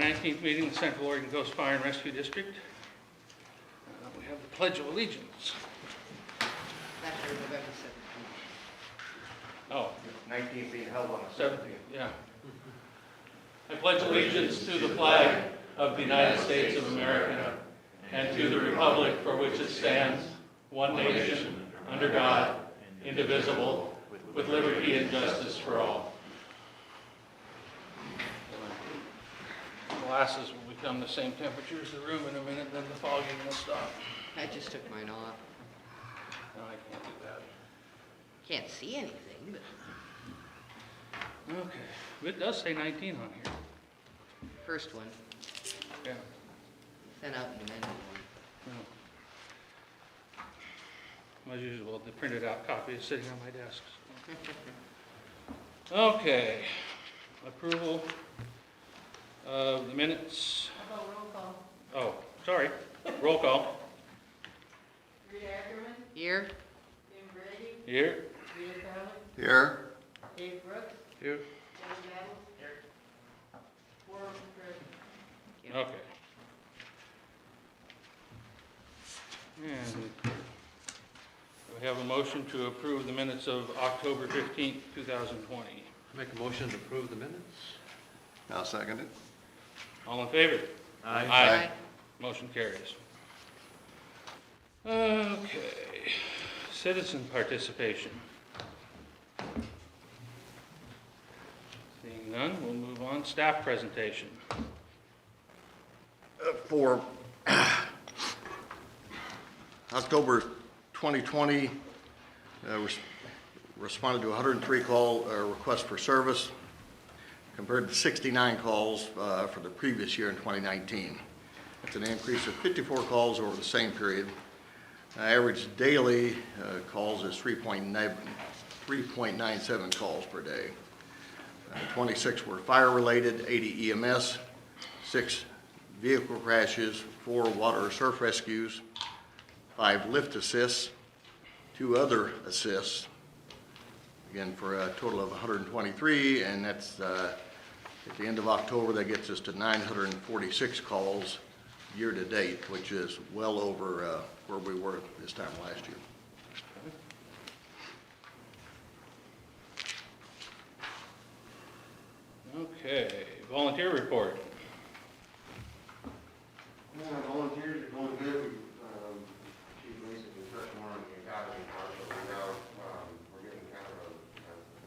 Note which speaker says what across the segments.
Speaker 1: 19th meeting of the Central Oregon Coast Fire and Rescue District. We have the Pledge of Allegiance.
Speaker 2: After November 17th.
Speaker 1: Oh,
Speaker 3: 19th being held on the
Speaker 1: 17th, yeah. I pledge allegiance to the flag of the United States of America and to the republic for which it stands, one nation, under God, indivisible, with liberty and justice for all. Glasses will become the same temperature as the room in a minute, then the fogging will stop.
Speaker 2: I just took mine off.
Speaker 1: No, I can't do that.
Speaker 2: Can't see anything, but
Speaker 1: Okay, it does say 19 on here.
Speaker 2: first one,
Speaker 1: Yeah.
Speaker 2: sent out an amended one.
Speaker 1: As usual, the printed out copy is sitting on my desk. Okay, approval of the minutes.
Speaker 4: How about roll call?
Speaker 1: Oh, sorry, roll call.
Speaker 4: Rita Ackerman,
Speaker 2: Here,
Speaker 4: Jim Brady,
Speaker 1: Here.
Speaker 4: Rita Fowler,
Speaker 3: Here.
Speaker 4: Dave Brooks,
Speaker 1: Here.
Speaker 4: John Battle. Here. Quorum present.
Speaker 2: Yeah.
Speaker 1: Okay. And we have a motion to approve the minutes of October 15th, 2020.
Speaker 5: Make a motion to approve the minutes?
Speaker 3: I'll second it.
Speaker 1: All in favor?
Speaker 2: Aye.
Speaker 1: Motion carries. Okay, citizen participation. Seeing none, we'll move on. Staff presentation.
Speaker 3: For October 2020, responded to 103 requests for service compared to 69 calls for the previous year in 2019. That's an increase of 54 calls over the same period. Average daily calls is 3.97 calls per day. 26 were fire-related, 80 EMS, 6 vehicle crashes, 4 water or surf rescues, 5 lift assists, 2 other assists, again for a total of 123, and that's at the end of October, that gets us to 946 calls year to date, which is well over where we were this time last year.
Speaker 1: Okay, volunteer report.
Speaker 6: Volunteers are going good. She basically touched more on the academy part, but we know we're getting kind of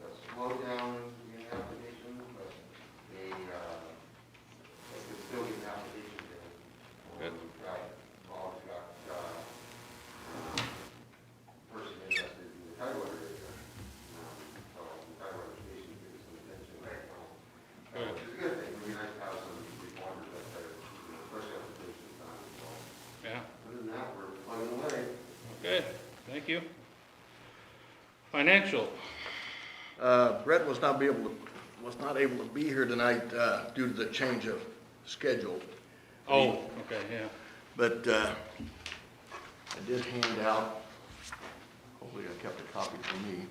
Speaker 6: a slowdown in applications, but they could still get applications in.
Speaker 1: Good.
Speaker 6: We've got person interested in the Tidewater area. So the Tidewater station gives some attention right now.
Speaker 1: Good.
Speaker 6: Which is a good thing. It would be nice to have some reformers up there, especially on the station time. So
Speaker 1: Yeah,
Speaker 6: other than that, we're plugging away.
Speaker 1: okay, thank you. Financial.
Speaker 3: Brett was not able to be here tonight due to the change of schedule.
Speaker 1: Oh, okay, yeah.
Speaker 3: But I did hand out, hopefully I kept a copy for me.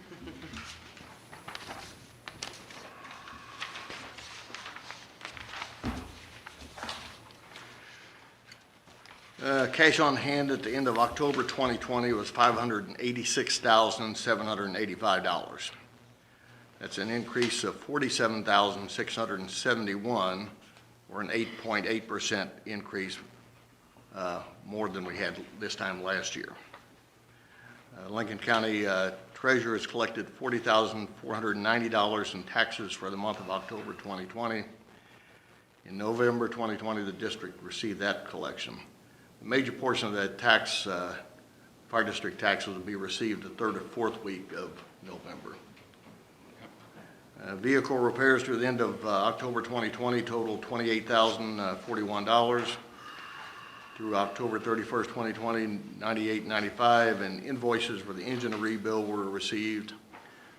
Speaker 3: Cash on hand at the end of October 2020 was $586,785. That's an increase of $47,671, or an 8.8% increase more than we had this time last year. Lincoln County Treasurer has collected $40,490 in taxes for the month of October 2020. In November 2020, the district received that collection. A major portion of that tax, fire district taxes, will be received the third or fourth week of November. Vehicle repairs through the end of October 2020 totaled $28,041. Through October 31st, 2020, $98.95, and invoices for the engine rebuild were received.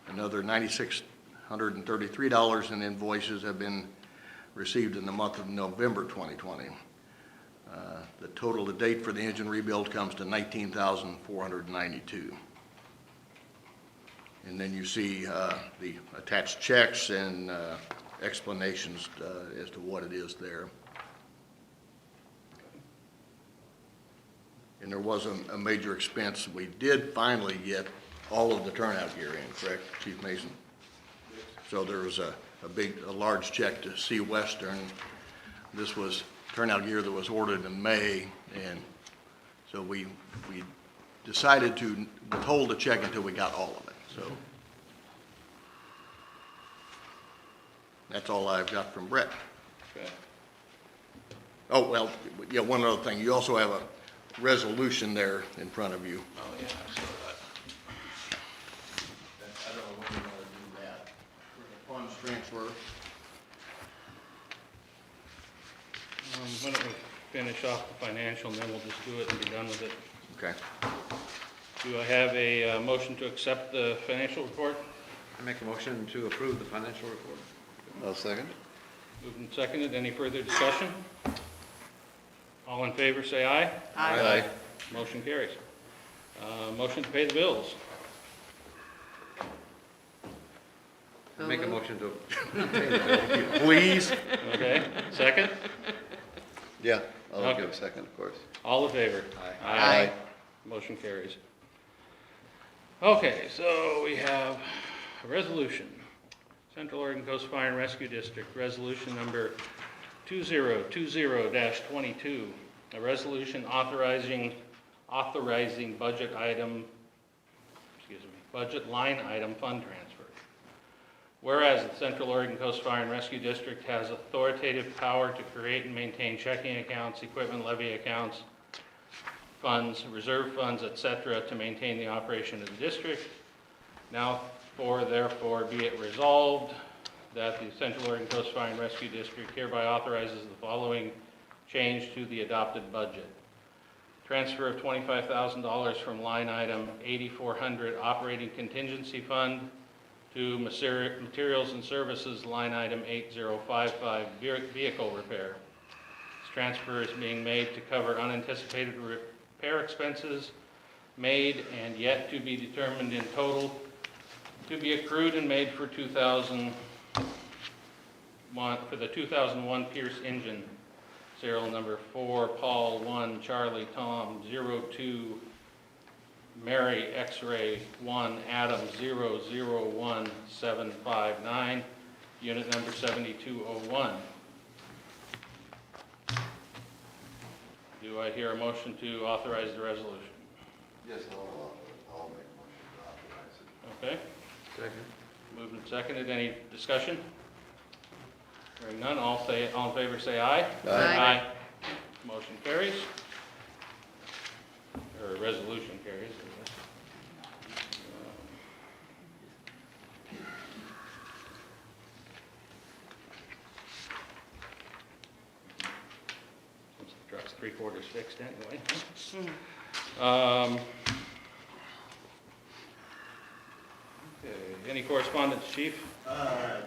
Speaker 3: Another $9,633 in invoices have been received in the month of November 2020. The total to date for the engine rebuild comes to $19,492. And then you see the attached checks and explanations as to what it is there. and there wasn't a major expense. We did finally get all of the turnout gear in, correct, Chief Mason? So there was a large check to Sea Western. This was turnout gear that was ordered in May, and so we decided to withhold the check until we got all of it, so. That's all I've got from Brett.
Speaker 1: Okay.
Speaker 3: Oh, well, yeah, one other thing, you also have a resolution there in front of you.
Speaker 1: Oh, yeah, I saw that.
Speaker 3: I don't know when you want to do that. For the funds transfer.
Speaker 1: Why don't we finish off the financial, and then we'll just do it and be done with it.
Speaker 3: Okay.
Speaker 1: Do I have a motion to accept the financial report?
Speaker 5: I make a motion to approve the financial report.
Speaker 7: I'll second.
Speaker 1: Moved and seconded. Any further discussion? All in favor, say aye.
Speaker 7: Aye.
Speaker 1: Motion carries. Motion to pay the bills.
Speaker 5: I make a motion to,
Speaker 3: Please?
Speaker 1: Okay, second?
Speaker 7: Yeah, I'll
Speaker 1: Okay.
Speaker 7: give a second, of course.
Speaker 1: All in favor?
Speaker 2: Aye.
Speaker 1: Motion carries. Okay, so we have a resolution. Central Oregon Coast Fire and Rescue District, resolution number 2020-22. A resolution authorizing budget line item fund transfer. Whereas the Central Oregon Coast Fire and Rescue District has authoritative power to create and maintain checking accounts, equipment levy accounts, funds, reserve funds, etc., to maintain the operation of the district. Now, therefore, be it resolved that the Central Oregon Coast Fire and Rescue District hereby authorizes the following change to the adopted budget. Transfer of $25,000 from line item 8400 operating contingency fund to materials and services line item 8055 vehicle repair. This transfer is being made to cover unanticipated repair expenses made and yet to be determined in total to be accrued and made for 2001 for the 2001 Pierce engine, serial number 4 Paul 1 Charlie Tom 02 Mary X-ray 1 Adam 001759, unit number 7201. Do I hear a motion to authorize the resolution?
Speaker 7: Yes, I'll make a motion to authorize it.
Speaker 1: Okay.
Speaker 5: second.
Speaker 1: Moved and seconded. Any discussion? Hearing none, all in favor say aye.
Speaker 2: Aye.
Speaker 1: Motion carries. Or resolution carries, I guess. Since the truck's 3/4 fixed anyway. Okay, any correspondence, Chief?
Speaker 3: Other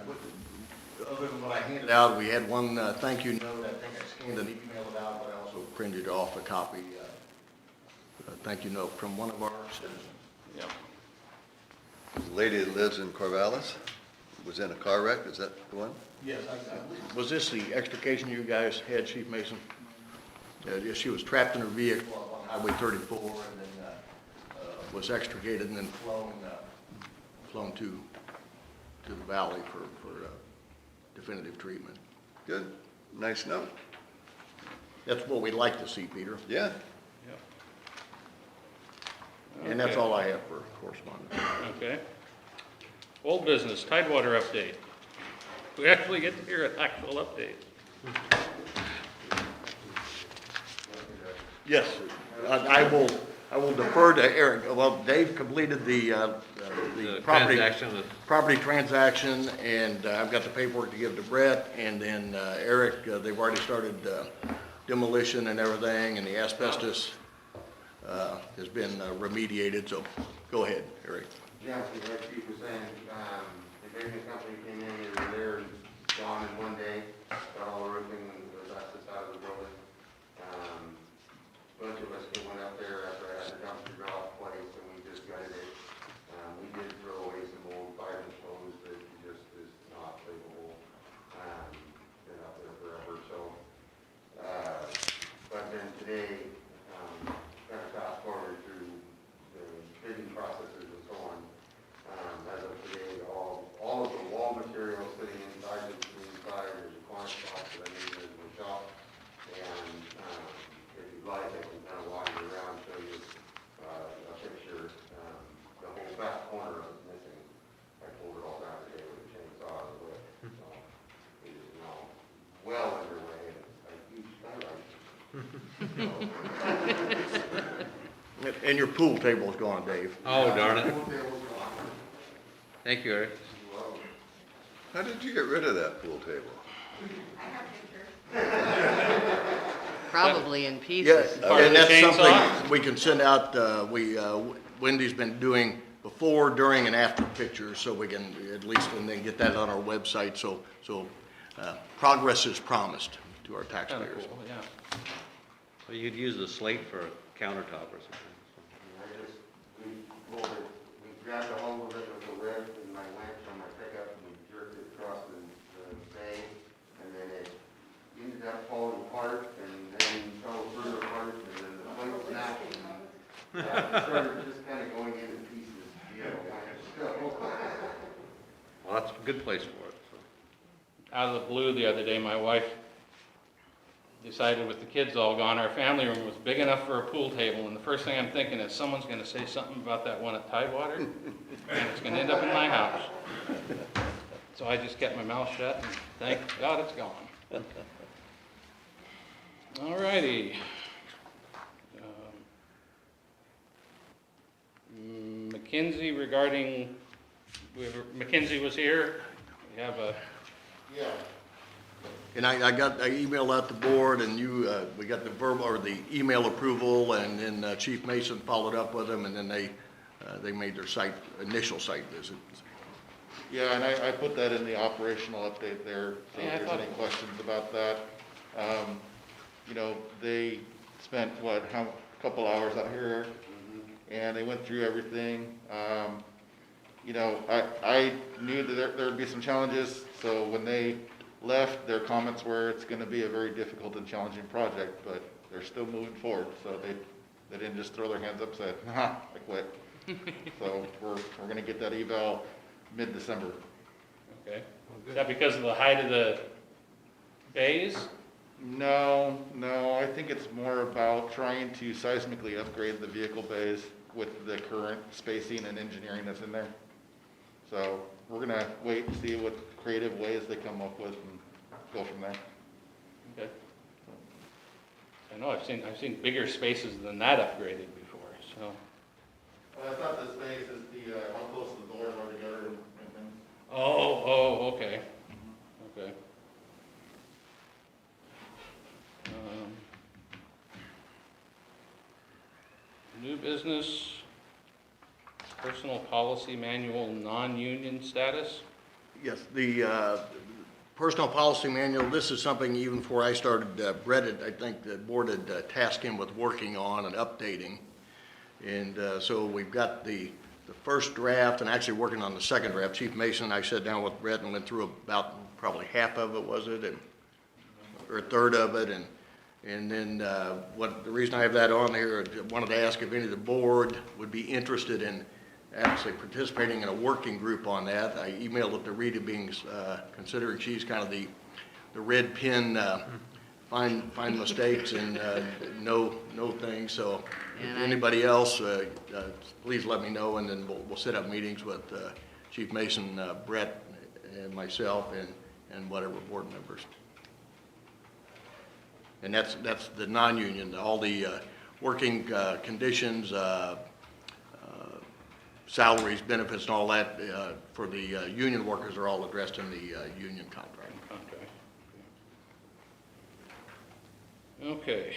Speaker 3: than what I handed out, we had one thank you note. I think I scanned and emailed it out, but I also printed off a copy. Thank you note from one of our citizens.
Speaker 1: Yep.
Speaker 7: The lady that lives in Corvallis was in a car wreck, is that the one?
Speaker 3: Yes, was this the extrication you guys had, Chief Mason? Yeah, she was trapped in her vehicle on Highway 34 and then was extricated and then flown to the valley for definitive treatment.
Speaker 7: Good, nice note.
Speaker 3: That's what we'd like to see, Peter.
Speaker 7: Yeah,
Speaker 1: Yep.
Speaker 3: And that's
Speaker 1: Okay.
Speaker 3: all I have for correspondence.
Speaker 1: Okay. Old business, Tidewater update. We actually get to hear an actual update.
Speaker 3: Yes, I will defer to Eric. Well, Dave completed the
Speaker 5: The
Speaker 3: property
Speaker 5: transaction with,
Speaker 3: property transaction, and I've got the paperwork to give to Brett, and then Eric, they've already started demolition and everything, and the asbestos has been remediated, so go ahead, Eric.
Speaker 6: Yeah, so like Chief was saying, the paving company came in, they were there, gone in one day, got all the roofing and the asbestos out of the building. Bunch of us went up there after I had the dumpster go off place, and we just gutted it. We did throw away some old 5-inch hose that just is not livable. Been out there forever, so. But then today, got a
Speaker 3: And your pool table's gone, Dave.
Speaker 5: Oh, darn it.
Speaker 6: Pool table's gone.
Speaker 5: Thank you, Eric.
Speaker 6: Well,
Speaker 7: How did you get rid of that pool table?
Speaker 2: Probably in
Speaker 3: Yeah,
Speaker 2: pieces.
Speaker 1: Part of
Speaker 3: and
Speaker 1: the
Speaker 3: that's
Speaker 1: chainsaw?
Speaker 3: something we can send out, Wendy's been doing before, during, and after pictures, so we can at least, and then get that on our website, so progress is promised to our
Speaker 1: Kind of
Speaker 3: taxpayers.
Speaker 1: cool, yeah.
Speaker 5: So you'd use the slate for a countertop or something.
Speaker 6: we grabbed a hold of it with a rib and my winch on my pickup and we jerked it across the bay. And then it ended up falling apart and then fell further apart and then the plate snapped. And it started just kind of going into pieces, you know,
Speaker 5: Well, that's a good place for it, so.
Speaker 1: Out of the blue the other day, my wife decided with the kids all gone, our family room was big enough for a pool table, and the first thing I'm thinking is someone's gonna say something about that one at Tidewater, and it's gonna end up in my house. So I just kept my mouth shut, and thank God it's gone. All righty. McKinsey regarding, McKinsey was here, we have a,
Speaker 6: yeah.
Speaker 3: And I emailed out the board, and we got the verbal, or the email approval, and then Chief Mason followed up with them, and then they made their initial site visit.
Speaker 8: Yeah, and I put that in the operational update there, so
Speaker 1: Yeah, I
Speaker 8: if there's
Speaker 1: thought-
Speaker 8: any questions about that. You know, they spent, a couple hours out here, and they went through everything. You know, I knew that there would be some challenges, so when they left, their comments were, it's gonna be a very difficult and challenging project, but they're still moving forward, so they didn't just throw their hands up and say, I quit. So we're gonna get that eval mid-December.
Speaker 1: okay. Is that because of the height of the bays?
Speaker 8: No, I think it's more about trying to seismically upgrade the vehicle bays with the current spacing and engineering that's in there. So we're gonna wait and see what creative ways they come up with and go from there.
Speaker 1: Okay. I know, I've seen bigger spaces than that upgraded before, so.
Speaker 8: I thought the space is how close the doors are together and things.
Speaker 1: Oh, okay, okay. New business, personal policy manual, non-union status.
Speaker 3: Yes, the personnel policy manual, this is something even before I started, Brett, I think the board had tasked him with working on and updating. And so we've got the first draft and actually working on the second draft. Chief Mason and I sat down with Brett and went through about probably half of it, was it? Or a third of it. And then the reason I have that on here, I wanted to ask if any of the board would be interested in actually participating in a working group on that. I emailed it to Rita Bings, considering she's kind of the red pin, find mistakes and know things. So if
Speaker 2: And I-
Speaker 3: anybody else, please let me know, and then we'll set up meetings with Chief Mason, Brett, and myself, and whatever board members. And that's the non-union, all the working conditions, salaries, benefits, and all that for the union workers are all addressed in the union contract.
Speaker 1: Contract. Okay,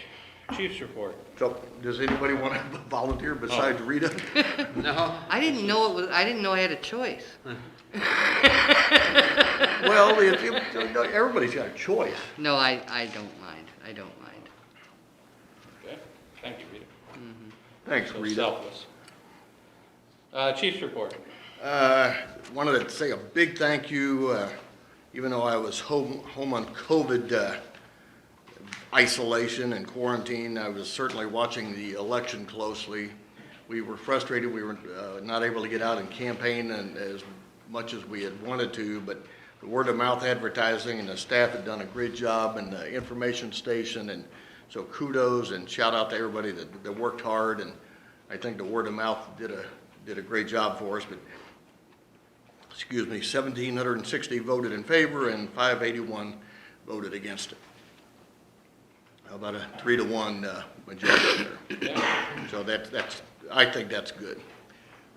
Speaker 1: chief's report.
Speaker 3: So, does anybody want to volunteer besides Rita?
Speaker 5: No?
Speaker 2: I didn't know I didn't know I had a choice.
Speaker 3: Well, everybody's got a choice.
Speaker 2: No, I don't mind. I don't mind.
Speaker 1: Okay, thank you, Rita.
Speaker 3: Thanks,
Speaker 1: So
Speaker 3: Rita.
Speaker 1: selfless. Chief's report.
Speaker 3: Wanted to say a big thank you, even though I was home on COVID isolation and quarantine. I was certainly watching the election closely. We were frustrated. We were not able to get out and campaign and as much as we had wanted to, but the word of mouth advertising and the staff had done a great job, and the information station, and so kudos and shout out to everybody that worked hard, and I think the word of mouth did a great job for us. But 1,760 voted in favor and 581 voted against it. How about a 3-to-1 majority there?
Speaker 1: Yeah.
Speaker 3: So I think that's good.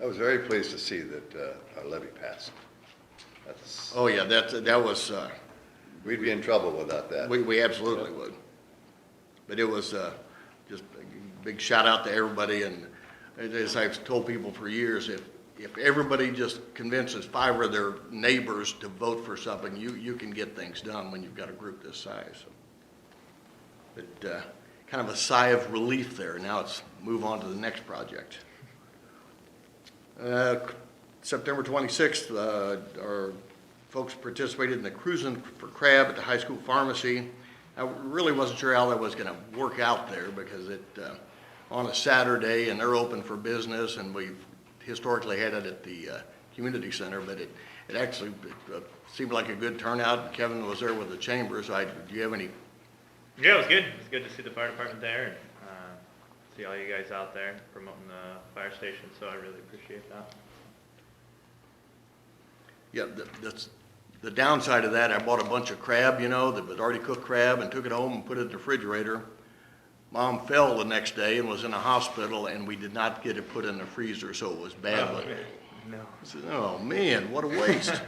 Speaker 7: I was very pleased to see that our levy passed. That's,
Speaker 3: Oh, yeah, that was,
Speaker 7: we'd be in trouble without that.
Speaker 3: we absolutely would. But it was just a big shout out to everybody, and as I've told people for years, if everybody just convinces 5 of their neighbors to vote for something, you can get things done when you've got a group this size. But kind of a sigh of relief there. Now it's move on to the next project. September 26th, our folks participated in the Cruising for Crab at the high school pharmacy. I really wasn't sure how that was going to work out there because it on a Saturday, and they're open for business, and we've historically had it at the community center, but it actually seemed like a good turnout. Kevin was there with the chamber, so do you have any?
Speaker 9: Yeah, it was good. It was good to see the fire department there and see all you guys out there promoting the fire station, so I really appreciate that.
Speaker 3: Yeah, the downside of that, I bought a bunch of crab, that was already cooked crab, and took it home and put it in the refrigerator. Mom fell the next day and was in a hospital, and we did not get it put in the freezer, so it was bad.
Speaker 9: Oh,
Speaker 3: But
Speaker 9: no.
Speaker 3: I said, oh man, what a waste.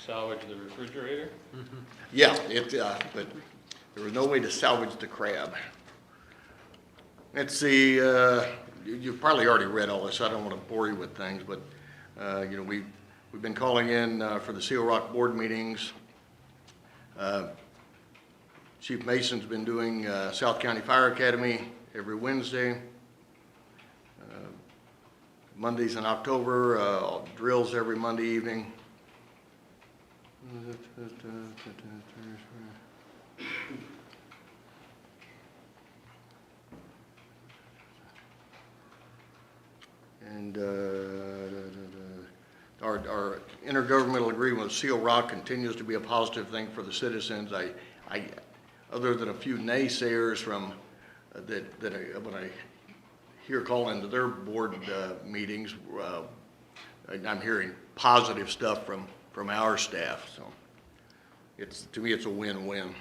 Speaker 1: Salvage the refrigerator?
Speaker 3: Yeah, but there was no way to salvage the crab. Let's see, you've probably already read all this, so I don't want to bore you with things, but, we've been calling in for the Seal Rock board meetings. Chief Mason's been doing South County Fire Academy every Wednesday. Mondays in October, drills every Monday evening. And our intergovernmental agreement with Seal Rock continues to be a positive thing for the citizens. Other than a few naysayers from when I hear call into their board meetings, I'm hearing positive stuff from our staff. So to me, it's a win-win.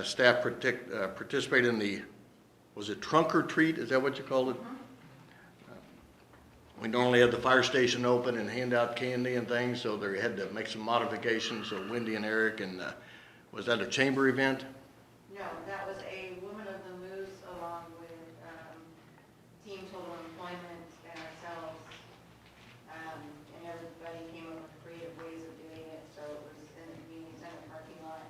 Speaker 3: Staff participate in the, was it trunk or treat? Is that what you called it? We normally have the fire station open and hand out candy and things, so they had to make some modifications. So Wendy and Eric, and was that a chamber event?
Speaker 4: No, that was a Women of the Moose along with Team Total Employment and ourselves. And everybody came up with creative ways of doing it, so it was in the community center parking lot.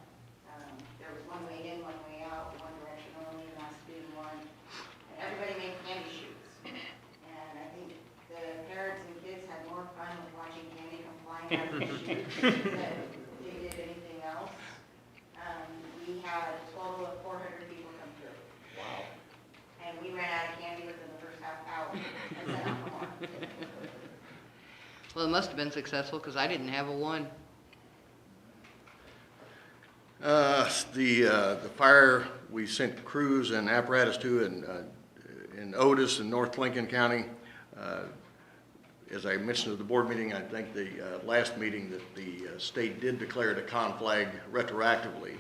Speaker 4: There was one way in, one way out, one direction only, not speed one. And everybody made candy shoots. And I think the parents and kids had more fun with watching candy come flying out of the chute than they did anything else. We had a total of 400 people come through. Wow. And we ran out of candy within the first half hour. And then I'm on.
Speaker 2: Well, it must have been successful because I didn't have a one.
Speaker 3: The fire we sent crews and apparatus to in Otis and North Lincoln County. As I mentioned at the board meeting, I think the last meeting, that the state did declare it a conflag retroactively.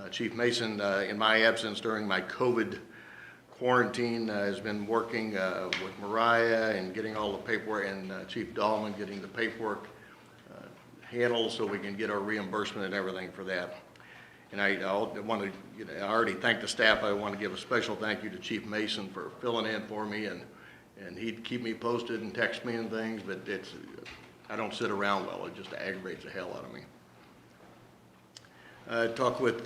Speaker 3: Chief Mason, in my absence during my COVID quarantine, has been working with Mariah and getting all the paperwork, and Chief Dahlman getting the paperwork handled so we can get our reimbursement and everything for that. And I want to, I already thanked the staff. I want to give a special thank you to Chief Mason for filling in for me, and he'd keep me posted and text me and things, but I don't sit around well. It just aggravates the hell out of me. I talked with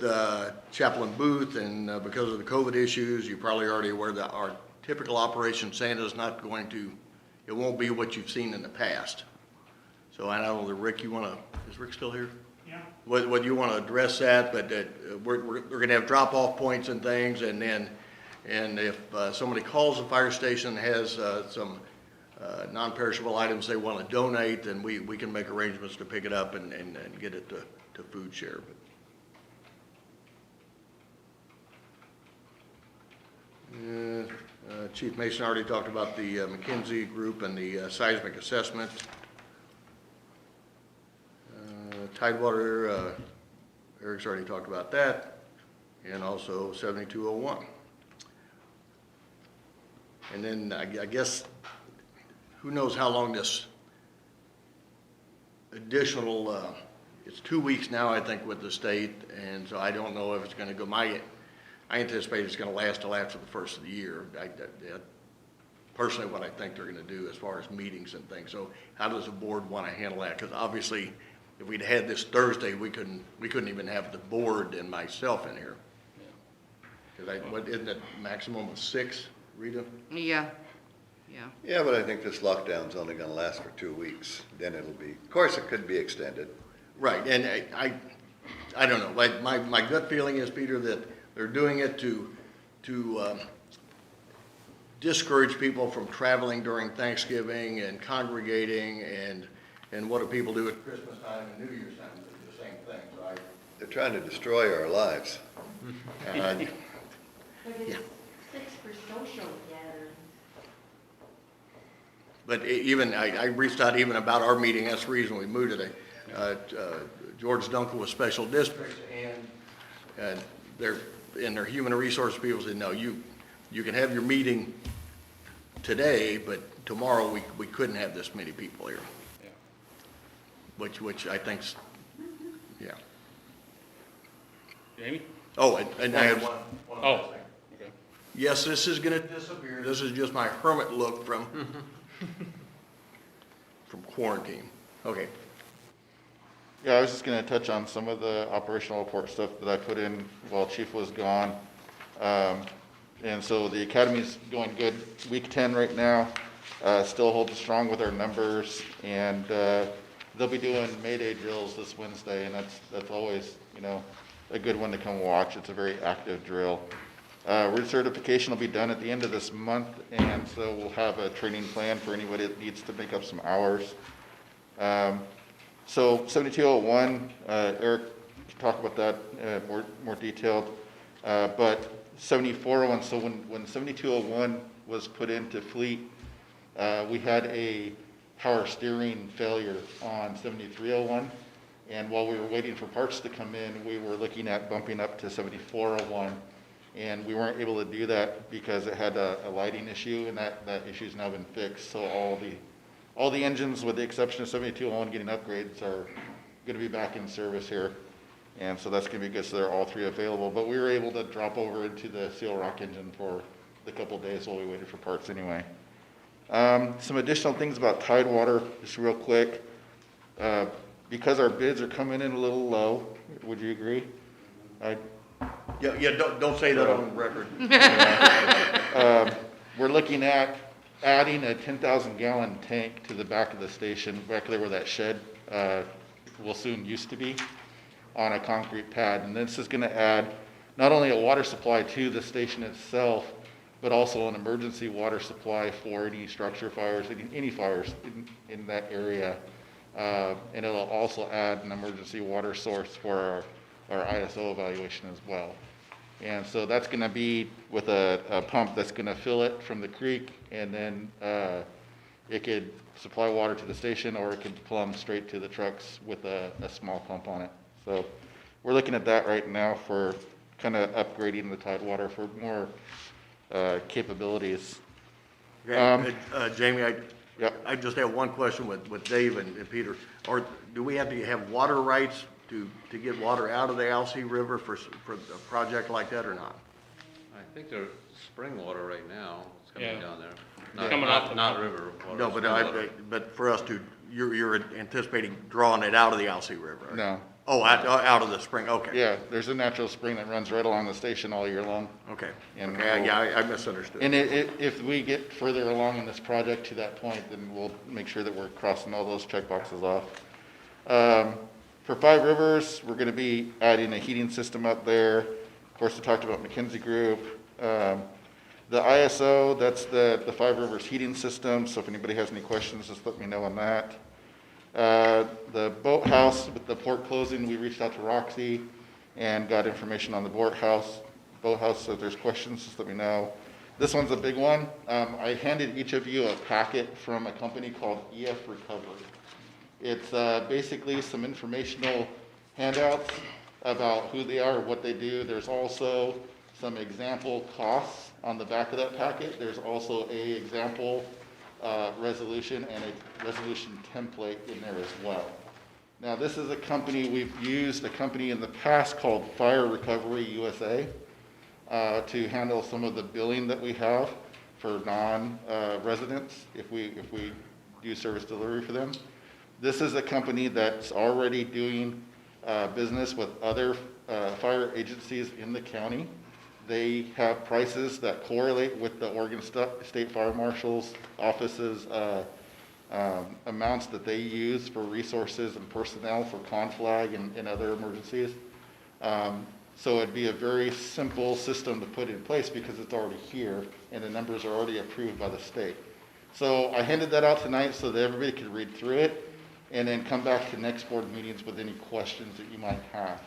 Speaker 3: Chaplain Booth, and because of the COVID issues, you're probably already aware that our typical Operation Santa is not going to, it won't be what you've seen in the past. So I know that Rick, is Rick still here?
Speaker 10: Yeah.
Speaker 3: Whether you want to address that, but we're going to have drop-off points and things, and if somebody calls the fire station and has some non-perishable items they want to donate, then we can make arrangements to pick it up and get it to Food Share. Chief Mason already talked about the McKinsey Group and the seismic assessment. Tidewater, Eric's already talked about that. and also 7201. And then I guess, who knows how long this additional, it's 2 weeks now, I think, with the state, and so I don't know if it's gonna go, I anticipate it's gonna last till after the first of the year. Personally, what I think they're gonna do as far as meetings and things. So how does the board wanna handle that? Because obviously, if we'd had this Thursday, we couldn't even have the board and myself in here. Because what, isn't it maximum of 6, Rita?
Speaker 2: Yeah.
Speaker 7: Yeah, but I think this lockdown's only gonna last for 2 weeks. Then it'll be, of course, it could be extended.
Speaker 3: Right, and I don't know, like, my gut feeling is, Peter, that they're doing it to discourage people from traveling during Thanksgiving and congregating, and what do people do at Christmas time and New Year's time? They do the same thing, so
Speaker 7: They're trying to destroy our lives.
Speaker 3: I,
Speaker 10: But
Speaker 3: Yeah.
Speaker 10: it's 6 for social gatherings.
Speaker 3: but even, I reached out even about our meeting, that's the reason we moved today. George Dunkel with Special Districts, and their human resource people said, no, you can have your meeting today, but tomorrow we couldn't have this many people here.
Speaker 1: Yeah.
Speaker 3: Which I think's, yeah.
Speaker 1: Jamie?
Speaker 3: Oh, and I had one
Speaker 1: Oh,
Speaker 3: last thing.
Speaker 1: okay.
Speaker 3: Yes, this is gonna disappear. This is just my hermit look from quarantine. Okay.
Speaker 8: Yeah, I was just gonna touch on some of the operational report stuff that I put in while Chief was gone. And so the academy's going good. Week 10 right now, still holding strong with our numbers, and they'll be doing May Day drills this Wednesday, and that's always, a good one to come watch. It's a very active drill. Recertification will be done at the end of this month, and so we'll have a training plan for anybody that needs to make up some hours. So 7201, Eric can talk about that more detailed. But 7401, so when 7201 was put into fleet, we had a power steering failure on 7301. And while we were waiting for parts to come in, we were looking at bumping up to 7401. And we weren't able to do that because it had a lighting issue, and that issue's now been fixed. So all the engines, with the exception of 7201 getting upgrades, are gonna be back in service here. And so that's gonna be good, so they're all 3 available. But we were able to drop over into the Seal Rock engine for the couple days while we waited for parts anyway. Some additional things about Tidewater, just real quick. Because our bids are coming in a little low, would you agree?
Speaker 3: Yeah, don't say that on record.
Speaker 8: We're looking at adding a 10,000 gallon tank to the back of the station, back there where that shed will soon used to be, on a concrete pad. And this is gonna add not only a water supply to the station itself, but also an emergency water supply for any structure fires, any fires in that area. And it'll also add an emergency water source for our ISO evaluation as well. And so that's gonna be with a pump that's gonna fill it from the creek, and then it could supply water to the station, or it could plumb straight to the trucks with a small pump on it. So we're looking at that right now for kind of upgrading the Tidewater for more capabilities.
Speaker 3: Okay, Jamie,
Speaker 8: Yep.
Speaker 3: I just have one question with Dave and Peter. Or do we have to have water rights to get water out of the Alsea River for a project like that or not?
Speaker 5: I think there's spring water right now, it's coming
Speaker 1: Yeah.
Speaker 5: down there.
Speaker 1: It's coming off the
Speaker 5: Not river water.
Speaker 3: No, but
Speaker 5: spring water.
Speaker 3: but for us to, you're anticipating drawing it out of the Alsea River? right?
Speaker 8: No.
Speaker 3: Oh, out of the spring, okay.
Speaker 8: Yeah, there's a natural spring that runs right along the station all year long.
Speaker 3: Okay,
Speaker 8: And
Speaker 3: okay,
Speaker 8: we'll-
Speaker 3: yeah, I misunderstood.
Speaker 8: And if we get further along in this project to that point, then we'll make sure that we're crossing all those check boxes off. For Five Rivers, we're gonna be adding a heating system up there. Of course, we talked about McKinsey Group. The ISO, that's the Five Rivers heating system, so if anybody has any questions, just let me know on that. The boathouse, with the port closing, we reached out to Roxy and got information on the boathouse, so if there's questions, just let me know. This one's a big one. I handed each of you a packet from a company called EF Recovery. It's basically some informational handouts about who they are, what they do. There's also some example costs on the back of that packet. There's also a example resolution and a resolution template in there as well. Now, this is a company we've used, a company in the past called Fire Recovery USA, to handle some of the billing that we have for non-residents if we do service delivery for them. This is a company that's already doing business with other fire agencies in the county. They have prices that correlate with the Oregon State Fire Marshal's office's amounts that they use for resources and personnel for conflag and other emergencies. So it'd be a very simple system to put in place because it's already here and the numbers are already approved by the state. So I handed that out tonight so that everybody could read through it and then come back to next board meetings with any questions that you might have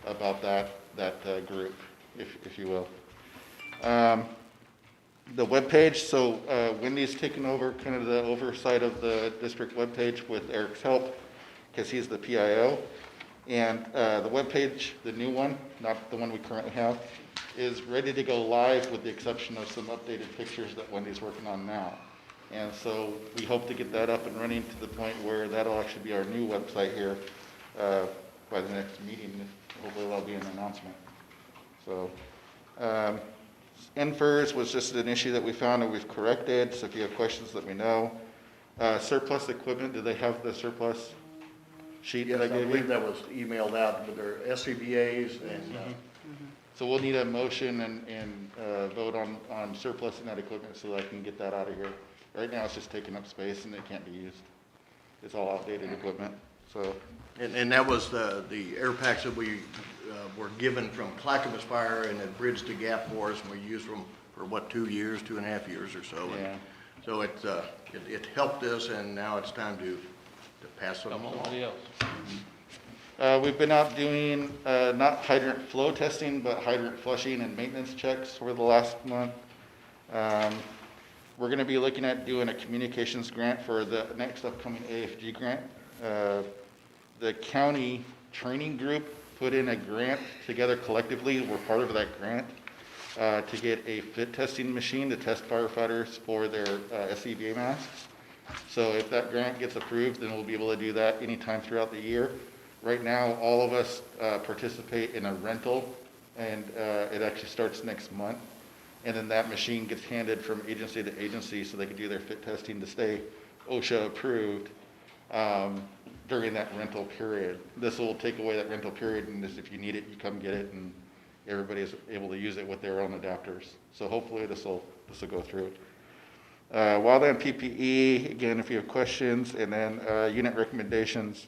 Speaker 8: about that group, if you will. The webpage, so Wendy's taken over kind of the oversight of the district webpage with Eric's help because he's the PIO. And the webpage, the new one, not the one we currently have, is ready to go live with the exception of some updated pictures that Wendy's working on now. And so we hope to get that up and running to the point where that'll actually be our new website here by the next meeting. Hopefully that'll be an announcement. So NFERS was just an issue that we found and we've corrected. So if you have questions, let me know. Surplus equipment, do they have the surplus sheet
Speaker 3: Yes,
Speaker 8: that I
Speaker 3: I
Speaker 8: gave
Speaker 3: believe
Speaker 8: you?
Speaker 3: that was emailed out with their SCBA's and,
Speaker 8: So we'll need a motion and vote on surplusing that equipment so that I can get that out of here. Right now, it's just taking up space and it can't be used. It's all outdated equipment, so.
Speaker 3: and that was the air packs that we were given from Clackamas Fire and it bridged the gap for us and we used them for what, 2 years, 2.5 years or so. And
Speaker 8: Yeah.
Speaker 3: so it helped us and now it's time to pass them along.
Speaker 1: Somebody else.
Speaker 8: We've been out doing, not hydrant flow testing, but hydrant flushing and maintenance checks for the last month. We're gonna be looking at doing a communications grant for the next upcoming AFG grant. The county training group put in a grant together collectively. We're part of that grant to get a fit testing machine to test firefighters for their SCBA masks. So if that grant gets approved, then we'll be able to do that anytime throughout the year. Right now, all of us participate in a rental, and it actually starts next month. And then that machine gets handed from agency to agency so they can do their fit testing to stay OSHA approved during that rental period. This will take away that rental period, and if you need it, you come get it, and everybody is able to use it with their own adapters. So hopefully this will go through. Wildland PPE, again, if you have questions, and then unit recommendations.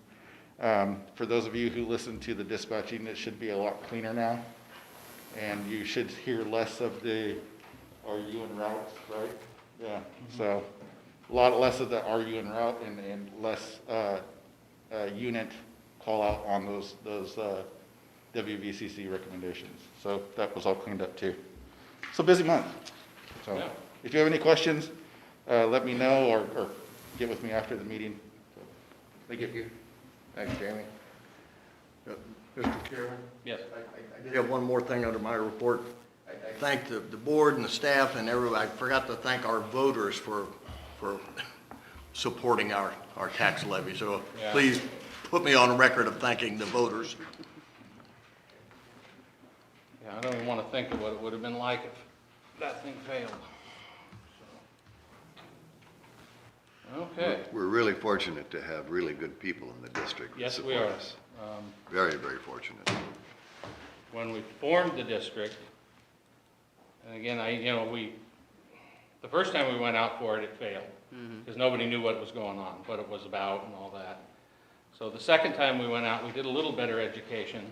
Speaker 8: For those of you who listen to the dispatching, it should be a lot cleaner now. And you should hear less of the are you en route, right? Yeah, so a lot less of the are you en route and less unit call out on those WVCC recommendations. So that was all cleaned up too. So busy month. So
Speaker 1: Yeah.
Speaker 8: if you have any questions, let me know or get with me after the meeting. So, thank you.
Speaker 3: Thanks, Jamie. Mr. Chairman?
Speaker 1: Yes.
Speaker 3: I did have one more thing under my report. I thank the board and the staff and everybody. I forgot to thank our voters for supporting our tax levy. So
Speaker 1: Yeah.
Speaker 3: please put me on record of thanking the voters.
Speaker 1: Yeah, I don't even want to think of what it would have been like if that thing failed. So. Okay.
Speaker 7: We're really fortunate to have really good people in the district that
Speaker 1: Yes, we
Speaker 7: support
Speaker 1: are.
Speaker 7: us. Very, very fortunate.
Speaker 1: When we formed the district, and again, the first time we went out for it, it failed. Because nobody knew what was going on, what it was about and all that. So the second time we went out, we did a little better education,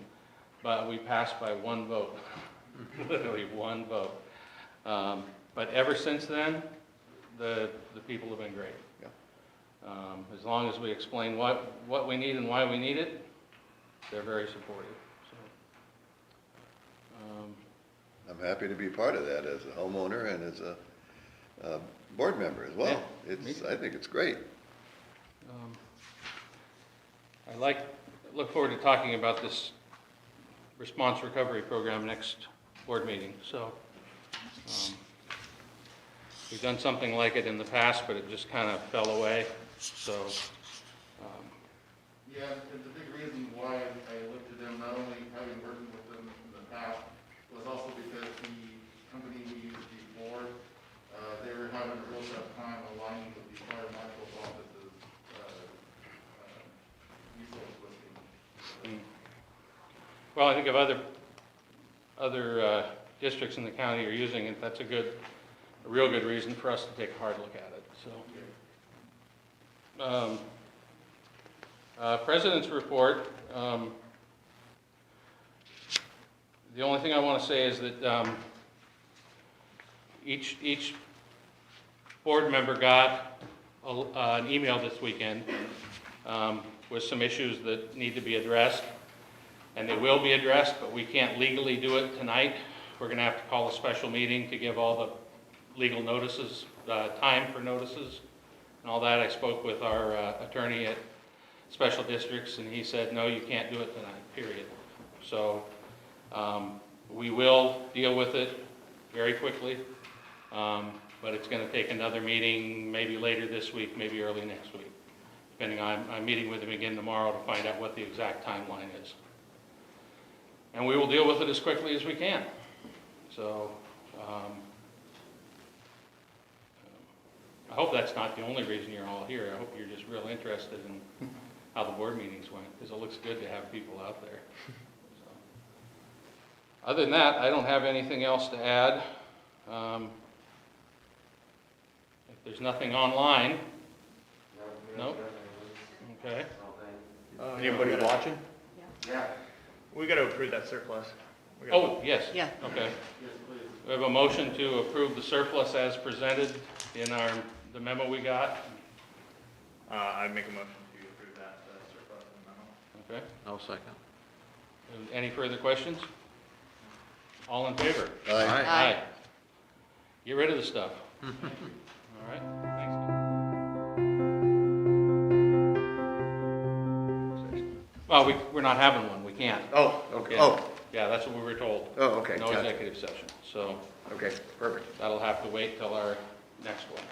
Speaker 1: but we passed by one vote, literally one vote. But ever since then, the people have been great. As long as we explain what we need and why we need it, they're very supportive. So,
Speaker 7: I'm happy to be part of that as a homeowner and as a board member as well.
Speaker 1: Yeah,
Speaker 7: I think it's great.
Speaker 1: I look forward to talking about this response recovery program next board meeting, so. We've done something like it in the past, but it just kind of fell away, so.
Speaker 8: Yeah, and the big reason why I looked at them, not only having worked with them in the past, was also because the company we used before, they were having a real tough time aligning with the fire marshal's office's, resource listing.
Speaker 1: Well, I think if other districts in the county are using it, that's a real good reason for us to take a hard look at it, so. President's report. The only thing I want to say is that each board member got an email this weekend with some issues that need to be addressed, and they will be addressed, but we can't legally do it tonight. We're going to have to call a special meeting to give all the legal notices, time for notices and all that. I spoke with our attorney at Special Districts, and he said, no, you can't do it tonight, period. So we will deal with it very quickly, but it's going to take another meeting, maybe later this week, maybe early next week, depending on, I'm meeting with him again tomorrow to find out what the exact timeline is. And we will deal with it as quickly as we can. So I hope that's not the only reason you're all here. I hope you're just real interested in how the board meetings went, because it looks good to have people out there. So. Other than that, I don't have anything else to add. If there's nothing online, no? Okay.
Speaker 5: Anybody watching?
Speaker 6: Yeah.
Speaker 9: We gotta approve that surplus.
Speaker 1: Oh, yes.
Speaker 2: Yeah.
Speaker 1: Okay. We have a motion to approve the surplus as presented in the memo we got.
Speaker 9: I make a motion to approve that surplus in the memo.
Speaker 1: Okay.
Speaker 5: I'll second.
Speaker 1: Any further questions? All in favor?
Speaker 7: Aye.
Speaker 2: Aye.
Speaker 1: Get rid of the stuff. All right, thanks. Well, we're not having one, we can't.
Speaker 3: Oh, okay.
Speaker 1: Yeah.
Speaker 3: Oh,
Speaker 1: Yeah, that's what we were told.
Speaker 3: oh, okay.
Speaker 1: No
Speaker 3: Gotcha.
Speaker 1: executive session, so
Speaker 3: Okay, perfect.
Speaker 1: that'll have to wait till our next one.